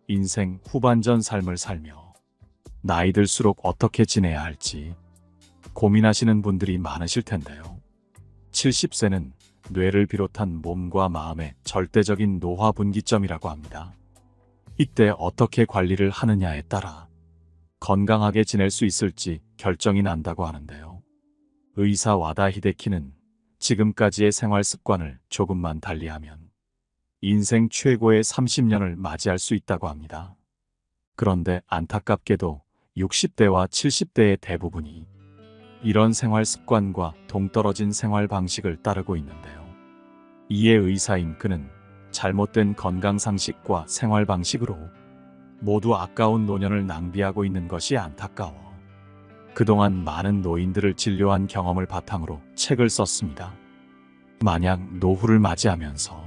인생 후반전 삶을 살며 나이 들수록 어떻게 지내야 할지 고민하시는 분들이 많으실 텐데요. 70세는 뇌를 비롯한 몸과 마음의 절대적인 노화 분기점이라고 합니다. 이때 어떻게 관리를 하느냐에 따라 건강하게 지낼 수 있을지 결정이 난다고 하는데요. 의사 와다 히데키는 지금까지의 생활 습관을 조금만 달리하면 인생 최고의 30년을 맞이할 수 있다고 합니다. 그런데 안타깝게도 60대와 70대의 대부분이 이런 생활 습관과 동떨어진 생활 방식을 따르고 있는데요. 이에 의사인 그는 잘못된 건강 상식과 생활 방식으로 모두 아까운 노년을 낭비하고 있는 것이 안타까워 그동안 많은 노인들을 진료한 경험을 바탕으로 책을 썼습니다. 만약 노후를 맞이하면서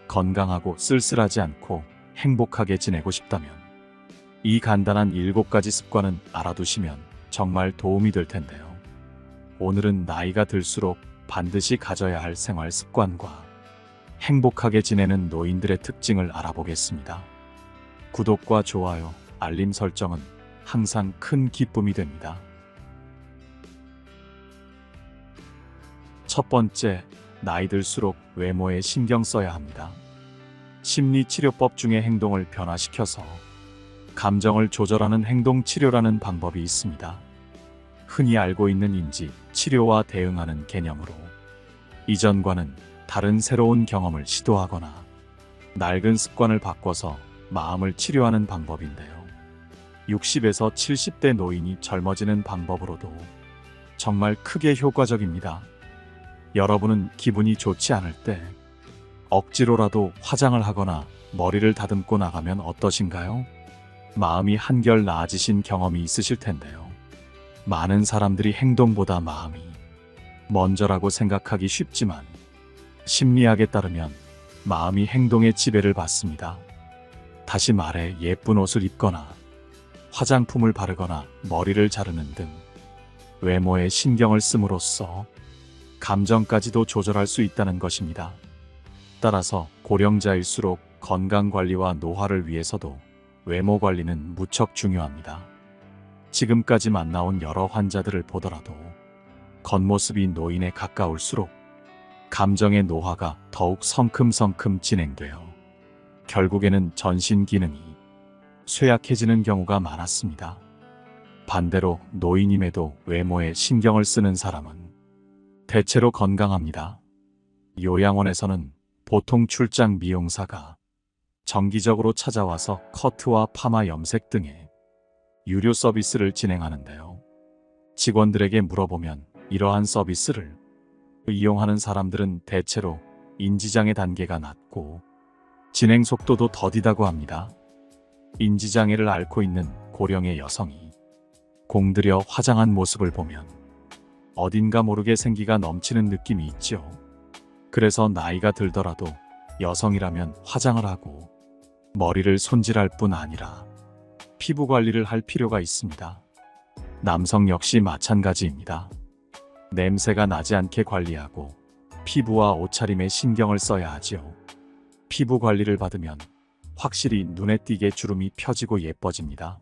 건강하고 쓸쓸하지 않고 행복하게 지내고 싶다면 이 간단한 7가지 습관은 알아두시면 정말 도움이 될 텐데요. 오늘은 나이가 들수록 반드시 가져야 할 생활 습관과 행복하게 지내는 노인들의 특징을 알아보겠습니다. 구독과 좋아요, 알림 설정은 항상 큰 기쁨이 됩니다. 첫 번째, 나이 들수록 외모에 신경 써야 합니다. 심리치료법 중에 행동을 변화시켜서 감정을 조절하는 행동치료라는 방법이 있습니다. 흔히 알고 있는 인지 치료와 대응하는 개념으로 이전과는 다른 새로운 경험을 시도하거나 낡은 습관을 바꿔서 마음을 치료하는 방법인데요. 60에서 70대 노인이 젊어지는 방법으로도 정말 크게 효과적입니다. 여러분은 기분이 좋지 않을 때 억지로라도 화장을 하거나 머리를 다듬고 나가면 어떠신가요? 마음이 한결 나아지신 경험이 있으실 텐데요. 많은 사람들이 행동보다 마음이 먼저라고 생각하기 쉽지만 심리학에 따르면 마음이 행동의 지배를 받습니다. 다시 말해 예쁜 옷을 입거나 화장품을 바르거나 머리를 자르는 등 외모에 신경을 씀으로써 감정까지도 조절할 수 있다는 것입니다. 따라서 고령자일수록 건강관리와 노화를 위해서도 외모 관리는 무척 중요합니다. 지금까지 만나온 여러 환자들을 보더라도 겉모습이 노인에 가까울수록 감정의 노화가 더욱 성큼성큼 진행되어 결국에는 전신 기능이 쇠약해지는 경우가 많았습니다. 반대로 노인임에도 외모에 신경을 쓰는 사람은 대체로 건강합니다. 요양원에서는 보통 출장 미용사가 정기적으로 찾아와서 커트와 파마 염색 등의 유료 서비스를 진행하는데요. 직원들에게 물어보면 이러한 서비스를 이용하는 사람들은 대체로 인지장애 단계가 낮고 진행 속도도 더디다고 합니다. 인지장애를 앓고 있는 고령의 여성이 공들여 화장한 모습을 보면 어딘가 모르게 생기가 넘치는 느낌이 있죠. 그래서 나이가 들더라도 여성이라면 화장을 하고 머리를 손질할 뿐 아니라 피부 관리를 할 필요가 있습니다. 남성 역시 마찬가지입니다. 냄새가 나지 않게 관리하고 피부와 옷차림에 신경을 써야 하지요. 피부 관리를 받으면 확실히 눈에 띄게 주름이 펴지고 예뻐집니다.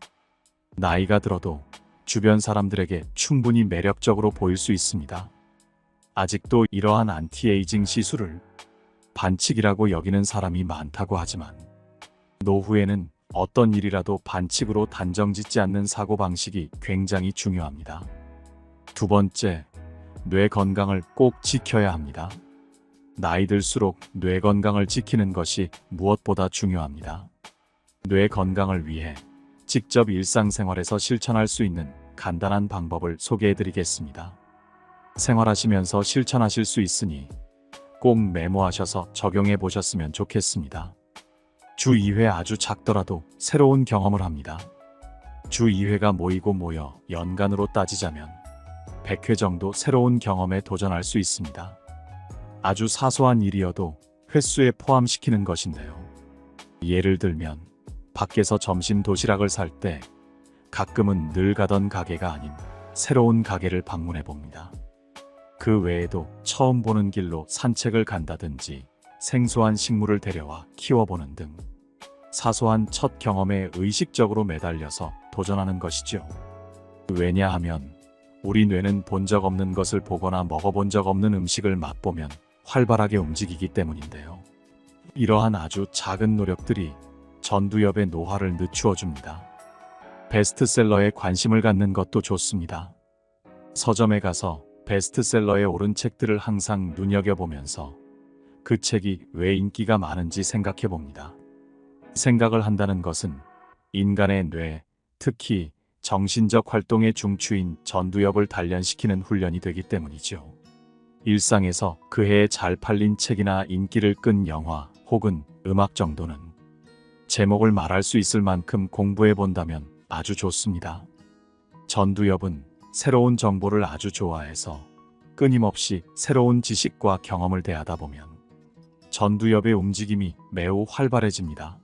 나이가 들어도 주변 사람들에게 충분히 매력적으로 보일 수 있습니다. 아직도 이러한 안티에이징 시술을 반칙이라고 여기는 사람이 많다고 하지만 노후에는 어떤 일이라도 반칙으로 단정짓지 않는 사고방식이 굉장히 중요합니다. 두 번째, 뇌 건강을 꼭 지켜야 합니다. 나이 들수록 뇌 건강을 지키는 것이 무엇보다 중요합니다. 뇌 건강을 위해 직접 일상생활에서 실천할 수 있는 간단한 방법을 소개해드리겠습니다. 생활하시면서 실천하실 수 있으니 꼭 메모하셔서 적용해 보셨으면 좋겠습니다. 주 2회 아주 작더라도 새로운 경험을 합니다. 주 2회가 모이고 모여 연간으로 따지자면 100회 정도 새로운 경험에 도전할 수 있습니다. 아주 사소한 일이어도 횟수에 포함시키는 것인데요. 예를 들면 밖에서 점심 도시락을 살 때 가끔은 늘 가던 가게가 아닌 새로운 가게를 방문해 봅니다. 그 외에도 처음 보는 길로 산책을 간다든지 생소한 식물을 데려와 키워보는 등 사소한 첫 경험에 의식적으로 매달려서 도전하는 것이죠. 왜냐하면 우리 뇌는 본 적 없는 것을 보거나 먹어본 적 없는 음식을 맛보면 활발하게 움직이기 때문인데요. 이러한 아주 작은 노력들이 전두엽의 노화를 늦추어 줍니다. 베스트셀러에 관심을 갖는 것도 좋습니다. 서점에 가서 베스트셀러에 오른 책들을 항상 눈여겨보면서 그 책이 왜 인기가 많은지 생각해 봅니다. 생각을 한다는 것은 인간의 뇌, 특히 정신적 활동의 중추인 전두엽을 단련시키는 훈련이 되기 때문이죠. 일상에서 그 해에 잘 팔린 책이나 인기를 끈 영화 혹은 음악 정도는 제목을 말할 수 있을 만큼 공부해 본다면 아주 좋습니다. 전두엽은 새로운 정보를 아주 좋아해서 끊임없이 새로운 지식과 경험을 대하다 보면 전두엽의 움직임이 매우 활발해집니다.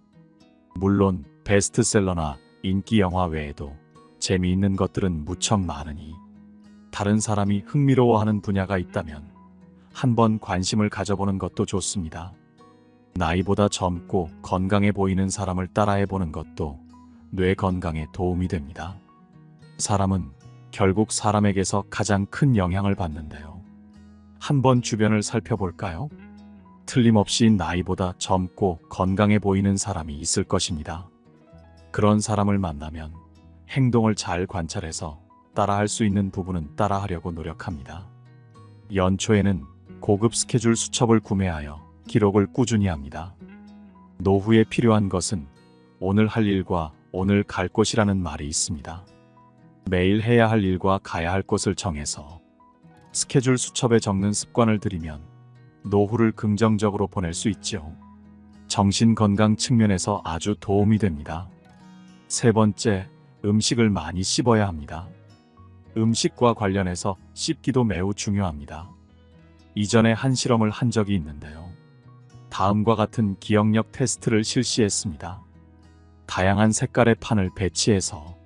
물론 베스트셀러나 인기 영화 외에도 재미있는 것들은 무척 많으니 다른 사람이 흥미로워하는 분야가 있다면 한번 관심을 가져보는 것도 좋습니다. 나이보다 젊고 건강해 보이는 사람을 따라해보는 것도 뇌 건강에 도움이 됩니다. 사람은 결국 사람에게서 가장 큰 영향을 받는데요. 한번 주변을 살펴볼까요? 틀림없이 나이보다 젊고 건강해 보이는 사람이 있을 것입니다. 그런 사람을 만나면 행동을 잘 관찰해서 따라할 수 있는 부분은 따라하려고 노력합니다. 연초에는 고급 스케줄 수첩을 구매하여 기록을 꾸준히 합니다. 노후에 필요한 것은 오늘 할 일과 오늘 갈 곳이라는 말이 있습니다. 매일 해야 할 일과 가야 할 곳을 정해서 스케줄 수첩에 적는 습관을 들이면 노후를 긍정적으로 보낼 수 있죠. 정신 건강 측면에서 아주 도움이 됩니다. 세 번째, 음식을 많이 씹어야 합니다. 음식과 관련해서 씹기도 매우 중요합니다. 이전에 한 실험을 한 적이 있는데요. 다음과 같은 기억력 테스트를 실시했습니다. 다양한 색깔의 판을 배치해서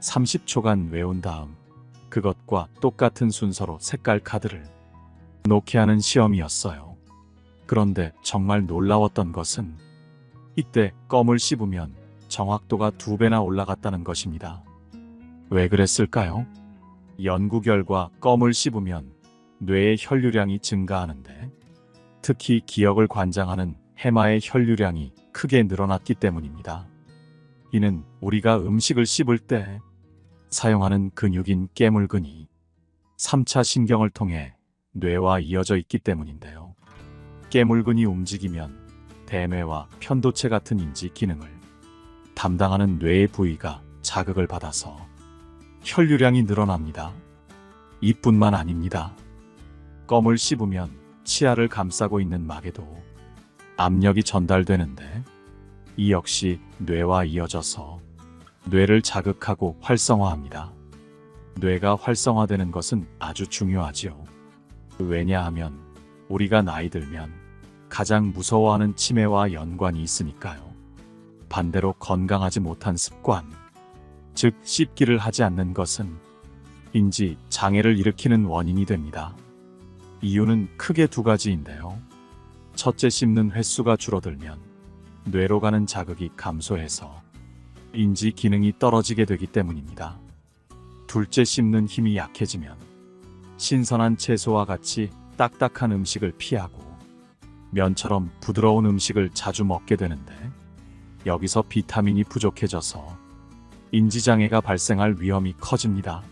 30초간 외운 다음 그것과 똑같은 순서로 색깔 카드를 놓게 하는 시험이었어요. 그런데 정말 놀라웠던 것은 이때 껌을 씹으면 정확도가 2배나 올라갔다는 것입니다. 왜 그랬을까요? 연구 결과 껌을 씹으면 뇌의 혈류량이 증가하는데 특히 기억을 관장하는 해마의 혈류량이 크게 늘어났기 때문입니다. 이는 우리가 음식을 씹을 때 사용하는 근육인 깨물근이 3차 신경을 통해 뇌와 이어져 있기 때문인데요. 깨물근이 움직이면 대뇌와 편도체 같은 인지 기능을 담당하는 뇌의 부위가 자극을 받아서 혈류량이 늘어납니다. 이뿐만 아닙니다. 껌을 씹으면 치아를 감싸고 있는 막에도 압력이 전달되는데 이 역시 뇌와 이어져서 뇌를 자극하고 활성화합니다. 뇌가 활성화되는 것은 아주 중요하지요. 왜냐하면 우리가 나이 들면 가장 무서워하는 치매와 연관이 있으니까요. 반대로 건강하지 못한 습관, 즉 씹기를 하지 않는 것은 인지 장애를 일으키는 원인이 됩니다. 이유는 크게 2가지인데요. 첫째, 씹는 횟수가 줄어들면 뇌로 가는 자극이 감소해서 인지 기능이 떨어지게 되기 때문입니다. 둘째, 씹는 힘이 약해지면 신선한 채소와 같이 딱딱한 음식을 피하고 면처럼 부드러운 음식을 자주 먹게 되는데 여기서 비타민이 부족해져서 인지장애가 발생할 위험이 커집니다.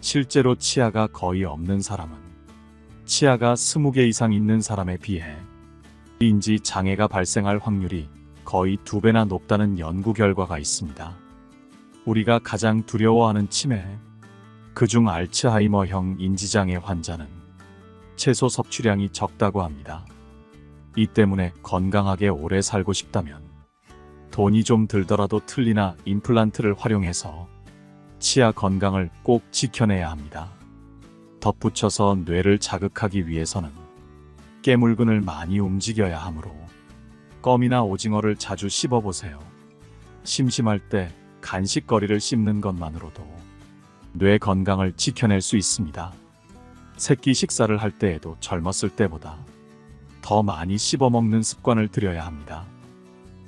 실제로 치아가 거의 없는 사람은 치아가 20개 이상 있는 사람에 비해 인지장애가 발생할 확률이 거의 2배나 높다는 연구 결과가 있습니다. 우리가 가장 두려워하는 치매, 그중 알츠하이머형 인지장애 환자는 채소 섭취량이 적다고 합니다. 이 때문에 건강하게 오래 살고 싶다면 돈이 좀 들더라도 틀니나 임플란트를 활용해서 치아 건강을 꼭 지켜내야 합니다. 덧붙여서 뇌를 자극하기 위해서는 깨물근을 많이 움직여야 하므로 껌이나 오징어를 자주 씹어보세요. 심심할 때 간식거리를 씹는 것만으로도 뇌 건강을 지켜낼 수 있습니다. 새끼 식사를 할 때에도 젊었을 때보다 더 많이 씹어먹는 습관을 들여야 합니다.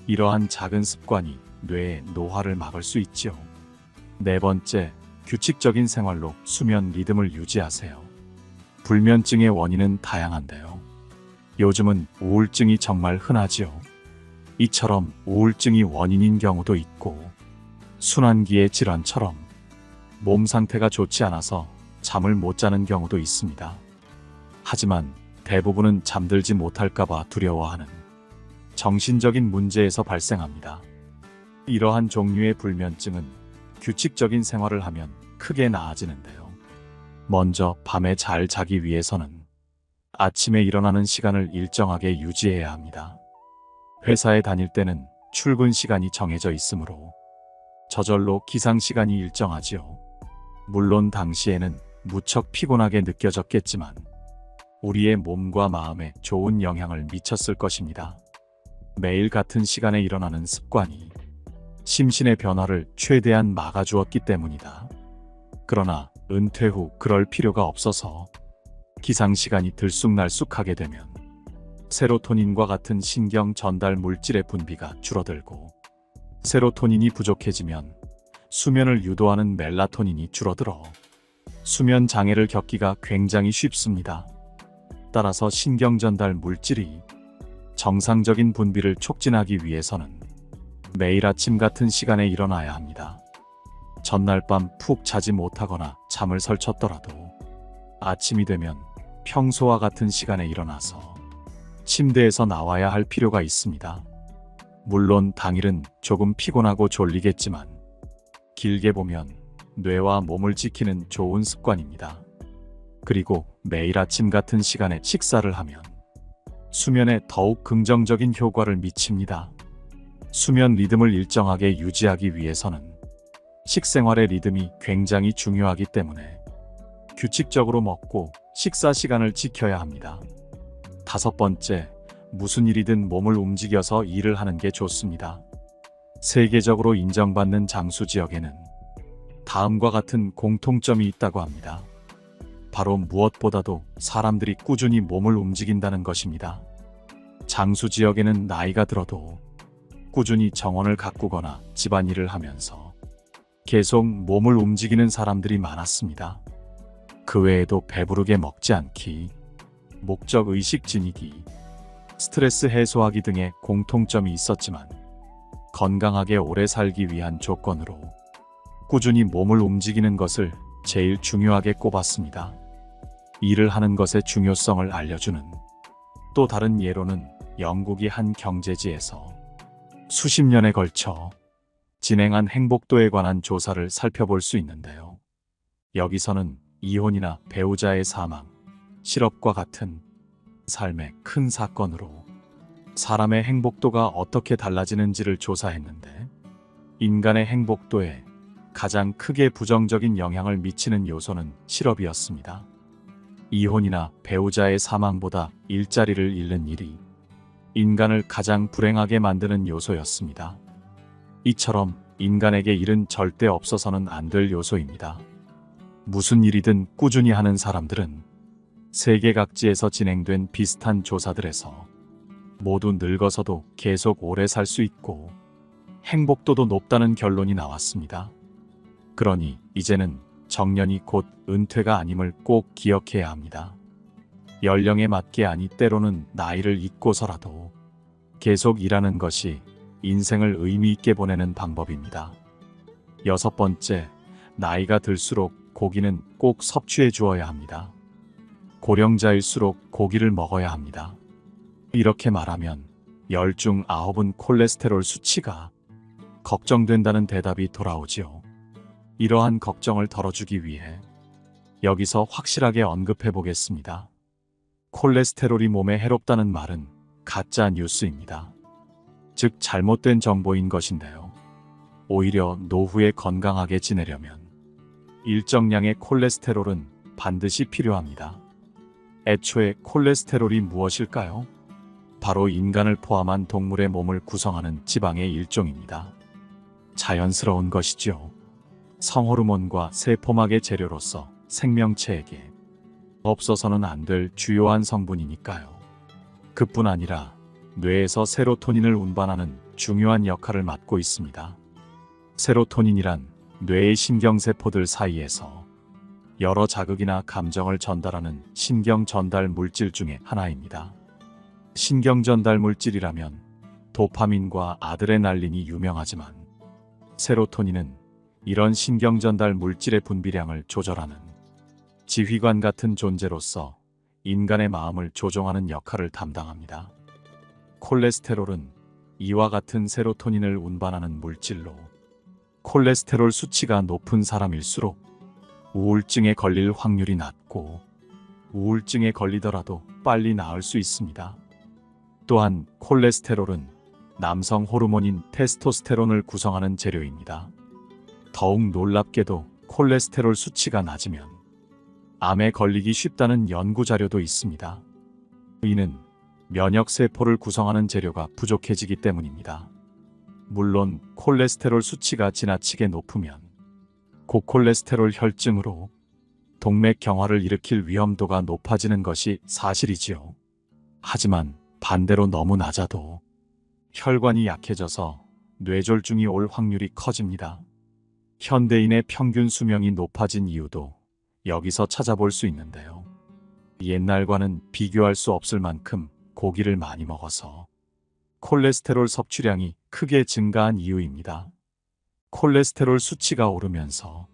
이러한 작은 습관이 뇌의 노화를 막을 수 있지요. 네 번째, 규칙적인 생활로 수면 리듬을 유지하세요. 불면증의 원인은 다양한데요. 요즘은 우울증이 정말 흔하지요. 이처럼 우울증이 원인인 경우도 있고, 순환기의 질환처럼 몸 상태가 좋지 않아서 잠을 못 자는 경우도 있습니다. 하지만 대부분은 잠들지 못할까봐 두려워하는 정신적인 문제에서 발생합니다. 이러한 종류의 불면증은 규칙적인 생활을 하면 크게 나아지는데요. 먼저 밤에 잘 자기 위해서는 아침에 일어나는 시간을 일정하게 유지해야 합니다. 회사에 다닐 때는 출근 시간이 정해져 있으므로 저절로 기상 시간이 일정하지요. 물론 당시에는 무척 피곤하게 느껴졌겠지만 우리의 몸과 마음에 좋은 영향을 미쳤을 것입니다. 매일 같은 시간에 일어나는 습관이 심신의 변화를 최대한 막아주었기 때문이다. 그러나 은퇴 후 그럴 필요가 없어서 기상시간이 들쑥날쑥하게 되면 세로토닌과 같은 신경 전달 물질의 분비가 줄어들고, 세로토닌이 부족해지면 수면을 유도하는 멜라토닌이 줄어들어 수면 장애를 겪기가 굉장히 쉽습니다. 따라서 신경 전달 물질이 정상적인 분비를 촉진하기 위해서는 매일 아침 같은 시간에 일어나야 합니다. 전날 밤 푹 자지 못하거나 잠을 설쳤더라도 아침이 되면 평소와 같은 시간에 일어나서 침대에서 나와야 할 필요가 있습니다. 물론 당일은 조금 피곤하고 졸리겠지만 길게 보면 뇌와 몸을 지키는 좋은 습관입니다. 그리고 매일 아침 같은 시간에 식사를 하면 수면에 더욱 긍정적인 효과를 미칩니다. 수면 리듬을 일정하게 유지하기 위해서는 식생활의 리듬이 굉장히 중요하기 때문에 규칙적으로 먹고 식사 시간을 지켜야 합니다. 다섯 번째, 무슨 일이든 몸을 움직여서 일을 하는 게 좋습니다. 세계적으로 인정받는 장수 지역에는 다음과 같은 공통점이 있다고 합니다. 바로 무엇보다도 사람들이 꾸준히 몸을 움직인다는 것입니다. 장수 지역에는 나이가 들어도 꾸준히 정원을 가꾸거나 집안일을 하면서 계속 몸을 움직이는 사람들이 많았습니다. 그 외에도 배부르게 먹지 않기, 목적의식 지니기, 스트레스 해소하기 등의 공통점이 있었지만 건강하게 오래 살기 위한 조건으로 꾸준히 몸을 움직이는 것을 제일 중요하게 꼽았습니다. 일을 하는 것의 중요성을 알려주는 또 다른 예로는 영국의 한 경제지에서 수십 년에 걸쳐 진행한 행복도에 관한 조사를 살펴볼 수 있는데요. 여기서는 이혼이나 배우자의 사망, 실업과 같은 삶의 큰 사건으로 사람의 행복도가 어떻게 달라지는지를 조사했는데, 인간의 행복도에 가장 크게 부정적인 영향을 미치는 요소는 실업이었습니다. 이혼이나 배우자의 사망보다 일자리를 잃는 일이 인간을 가장 불행하게 만드는 요소였습니다. 이처럼 인간에게 일은 절대 없어서는 안 될 요소입니다. 무슨 일이든 꾸준히 하는 사람들은 세계 각지에서 진행된 비슷한 조사들에서 모두 늙어서도 계속 오래 살 수 있고 행복도도 높다는 결론이 나왔습니다. 그러니 이제는 정년이 곧 은퇴가 아님을 꼭 기억해야 합니다. 연령에 맞게 아니 때로는 나이를 잊고서라도 계속 일하는 것이 인생을 의미 있게 보내는 방법입니다. 여섯 번째, 나이가 들수록 고기는 꼭 섭취해 주어야 합니다. 고령자일수록 고기를 먹어야 합니다. 이렇게 말하면 10 중 9은 콜레스테롤 수치가 걱정된다는 대답이 돌아오지요. 이러한 걱정을 덜어주기 위해 여기서 확실하게 언급해 보겠습니다. 콜레스테롤이 몸에 해롭다는 말은 가짜 뉴스입니다. 즉 잘못된 정보인 것인데요. 오히려 노후에 건강하게 지내려면 일정량의 콜레스테롤은 반드시 필요합니다. 애초에 콜레스테롤이 무엇일까요? 바로 인간을 포함한 동물의 몸을 구성하는 지방의 일종입니다. 자연스러운 것이지요. 성호르몬과 세포막의 재료로서 생명체에게 없어서는 안 될 주요한 성분이니까요. 그뿐 아니라 뇌에서 세로토닌을 운반하는 중요한 역할을 맡고 있습니다. 세로토닌이란 뇌의 신경세포들 사이에서 여러 자극이나 감정을 전달하는 신경 전달 물질 중에 하나입니다. 신경 전달 물질이라면 도파민과 아드레날린이 유명하지만 세로토닌은 이런 신경 전달 물질의 분비량을 조절하는 지휘관 같은 존재로서 인간의 마음을 조종하는 역할을 담당합니다. 콜레스테롤은 이와 같은 세로토닌을 운반하는 물질로 콜레스테롤 수치가 높은 사람일수록 우울증에 걸릴 확률이 낮고 우울증에 걸리더라도 빨리 나을 수 있습니다. 또한 콜레스테롤은 남성 호르몬인 테스토스테론을 구성하는 재료입니다. 더욱 놀랍게도 콜레스테롤 수치가 낮으면 암에 걸리기 쉽다는 연구 자료도 있습니다. 이는 면역세포를 구성하는 재료가 부족해지기 때문입니다. 물론 콜레스테롤 수치가 지나치게 높으면 고콜레스테롤 혈증으로 동맥 경화를 일으킬 위험도가 높아지는 것이 사실이지요. 하지만 반대로 너무 낮아도 혈관이 약해져서 뇌졸중이 올 확률이 커집니다. 현대인의 평균 수명이 높아진 이유도 여기서 찾아볼 수 있는데요. 옛날과는 비교할 수 없을 만큼 고기를 많이 먹어서 콜레스테롤 섭취량이 크게 증가한 이유입니다. 콜레스테롤 수치가 오르면서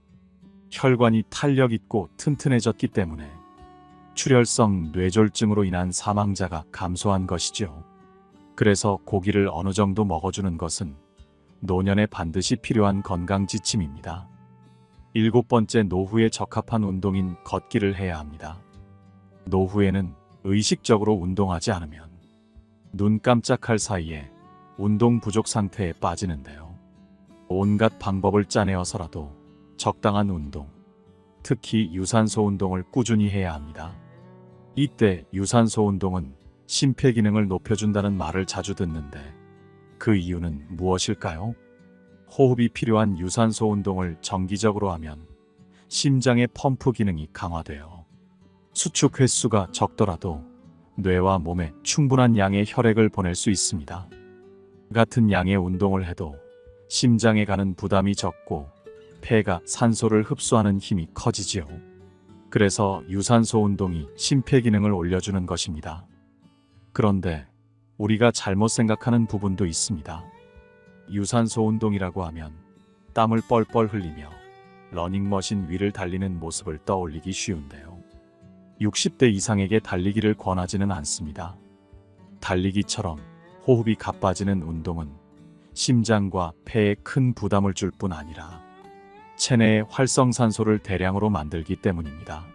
혈관이 탄력 있고 튼튼해졌기 때문에 출혈성 뇌졸중으로 인한 사망자가 감소한 것이죠. 그래서 고기를 어느 정도 먹어주는 것은 노년에 반드시 필요한 건강 지침입니다. 7번째, 노후에 적합한 운동인 걷기를 해야 합니다. 노후에는 의식적으로 운동하지 않으면 눈 깜짝할 사이에 운동 부족 상태에 빠지는데요. 온갖 방법을 짜내어서라도 적당한 운동, 특히 유산소 운동을 꾸준히 해야 합니다. 이때 유산소 운동은 심폐기능을 높여준다는 말을 자주 듣는데 그 이유는 무엇일까요? 호흡이 필요한 유산소 운동을 정기적으로 하면 심장의 펌프 기능이 강화되어 수축 횟수가 적더라도 뇌와 몸에 충분한 양의 혈액을 보낼 수 있습니다. 같은 양의 운동을 해도 심장에 가는 부담이 적고 폐가 산소를 흡수하는 힘이 커지지요. 그래서 유산소 운동이 심폐기능을 올려주는 것입니다. 그런데 우리가 잘못 생각하는 부분도 있습니다. 유산소 운동이라고 하면 땀을 뻘뻘 흘리며 러닝머신 위를 달리는 모습을 떠올리기 쉬운데요. 60대 이상에게 달리기를 권하지는 않습니다. 달리기처럼 호흡이 가빠지는 운동은 심장과 폐에 큰 부담을 줄 뿐 아니라 체내에 활성산소를 대량으로 만들기 때문입니다.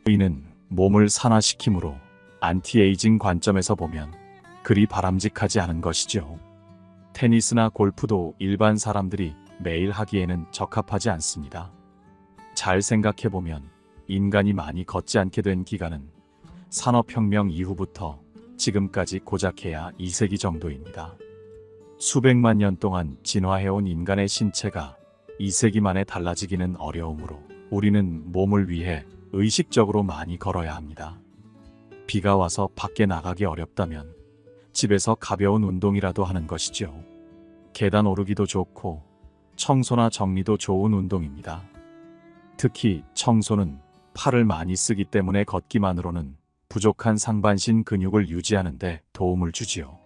이는 몸을 산화시키므로 안티에이징 관점에서 보면 그리 바람직하지 않은 것이죠. 테니스나 골프도 일반 사람들이 매일 하기에는 적합하지 않습니다. 잘 생각해보면 인간이 많이 걷지 않게 된 기간은 산업혁명 이후부터 지금까지 고작해야 2세기 정도입니다. 수백만 년 동안 진화해온 인간의 신체가 2세기 만에 달라지기는 어려우므로 우리는 몸을 위해 의식적으로 많이 걸어야 합니다. 비가 와서 밖에 나가기 어렵다면 집에서 가벼운 운동이라도 하는 것이죠. 계단 오르기도 좋고 청소나 정리도 좋은 운동입니다. 특히 청소는 팔을 많이 쓰기 때문에 걷기만으로는 부족한 상반신 근육을 유지하는 데 도움을 주지요.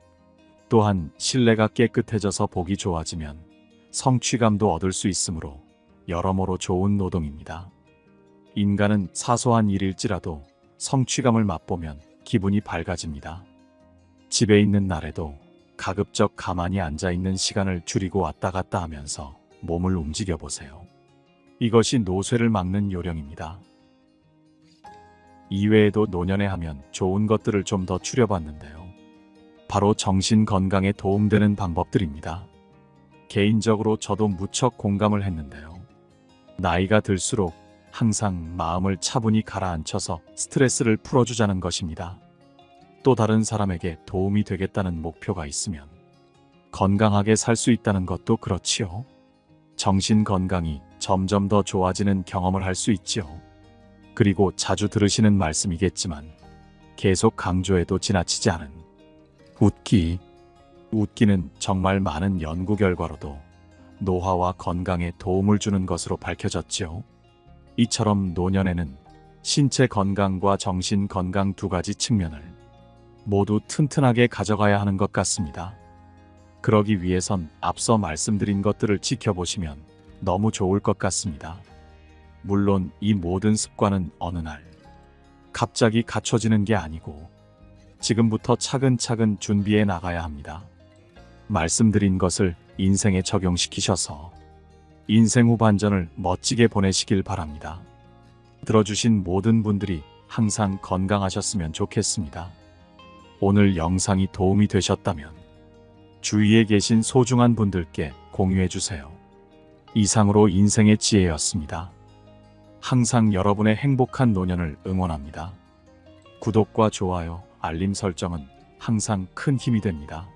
또한 실내가 깨끗해져서 보기 좋아지면 성취감도 얻을 수 있으므로 여러모로 좋은 노동입니다. 인간은 사소한 일일지라도 성취감을 맛보면 기분이 밝아집니다. 집에 있는 날에도 가급적 가만히 앉아있는 시간을 줄이고 왔다 갔다 하면서 몸을 움직여 보세요. 이것이 노쇠를 막는 요령입니다. 이외에도 노년에 하면 좋은 것들을 좀 더 추려봤는데요. 바로 정신 건강에 도움되는 방법들입니다. 개인적으로 저도 무척 공감을 했는데요. 나이가 들수록 항상 마음을 차분히 가라앉혀서 스트레스를 풀어주자는 것입니다. 또 다른 사람에게 도움이 되겠다는 목표가 있으면 건강하게 살 수 있다는 것도 그렇지요. 정신 건강이 점점 더 좋아지는 경험을 할 수 있지요. 그리고 자주 들으시는 말씀이겠지만 계속 강조해도 지나치지 않은 웃기. 웃기는 정말 많은 연구 결과로도 노화와 건강에 도움을 주는 것으로 밝혀졌지요. 이처럼 노년에는 신체 건강과 정신 건강 두 가지 측면을 모두 튼튼하게 가져가야 하는 것 같습니다. 그러기 위해선 앞서 말씀드린 것들을 지켜보시면 너무 좋을 것 같습니다. 물론 이 모든 습관은 어느 날 갑자기 갖춰지는 게 아니고 지금부터 차근차근 준비해 나가야 합니다. 말씀드린 것을 인생에 적용시키셔서 인생 후반전을 멋지게 보내시길 바랍니다. 들어주신 모든 분들이 항상 건강하셨으면 좋겠습니다. 오늘 영상이 도움이 되셨다면 주위에 계신 소중한 분들께 공유해 주세요. 이상으로 인생의 지혜였습니다. 항상 여러분의 행복한 노년을 응원합니다. 구독과 좋아요, 알림 설정은 항상 큰 힘이 됩니다.